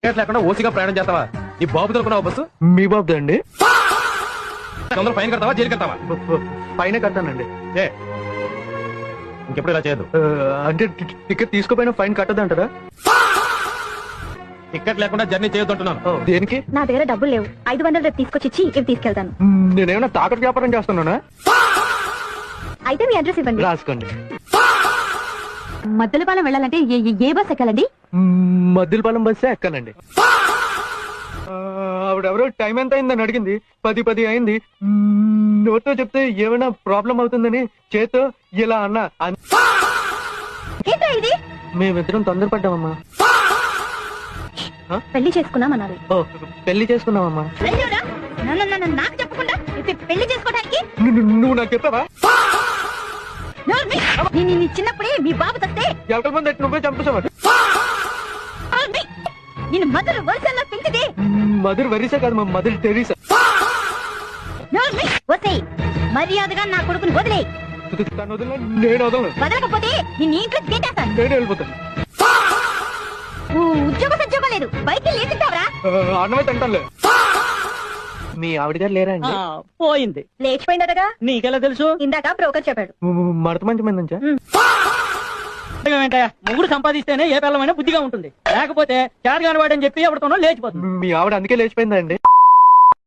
లేకుండా ఓసిగా ప్రయాణం చేస్తావా? నీ బాబు దొరుకున్నావు బస్సు? మీ బాబు అండి. తొందర ఫైన్ కడతావా జైలు కడతావా? పైన కట్టానండి. ఇంకెప్పుడు ఇలా చేయదు. అంటే టికెట్ తీసుకోపోయినా ఫైన్ కట్టదంటారా? టికెట్ లేకుండా జర్నీ చేయొద్దు అంటున్నాను. దేనికి? నా దగ్గర డబ్బులు లేవు. 500 రేపు తీసుకొచ్చి ఇవి తీసుకెళ్తాను. నేనేమైనా తాకట్టు వ్యాపారం చేస్తున్నానా? అయితే మీ అడ్రస్ ఇవ్వండి. రాసుకోండి. మద్దలపాలెం వెళ్ళాలంటే ఏ బస్ ఎక్కాలండి? మద్దిలపాలెం బస్సే ఎక్కాలండి. ఆవిడెవరో టైం ఎంత అయిందని అడిగింది. 10 అయింది. నోట్తో చెప్తే ఏమైనా ప్రాబ్లం అవుతుందని చేత్తో ఇలా అన్నా. ఏంటో ఇది? మేమిద్దరం తొందరపడ్డామమ్మా. పెళ్లి చేసుకున్నామన్నారు. ఓ, పెళ్లి చేసుకున్నామమ్మా. నాకు చెప్పకుండా పెళ్లి చేసుకోవడానికి నువ్వు నాకు చెప్పావా? చిన్నప్పుడే మీ బాబు తస్తే ఎవరి మంది నువ్వే చంపేసావా? నేను మదర్ వరుసల్లో పెంచితే మదర్ వరిసా కాదు, మా మదర్ టెరీసా. వస్తాయి. మర్యాదగా నా కొడుకుని వదిలే. తను వదిలినా నేను వదలను. వదలకపోతే నిన్ను ఇంట్లో చేసేస్తాను. నేనే వెళ్ళిపోతాను. ఉద్యోగం లేదు. బయట లేచుంటావరా? అన్నమే తింటానులే. మీ ఆవిడ గారు లేరా అండి? పోయింది. లేచిపోయిందటగా. నీకెలా తెలుసు? ఇందాక బ్రోకర్ చెప్పాడు. మడత మంచి ఏంటయ్యా, మొగుడు సంపాదిస్తేనే ఏ పిల్లమైనా బుద్ధిగా ఉంటుంది. లేకపోతే చేతగాని వాడని చెప్పి ఎవరితోనో లేచిపోతుంది. మీ ఆవిడ అందుకే లేచిపోయిందా అండి?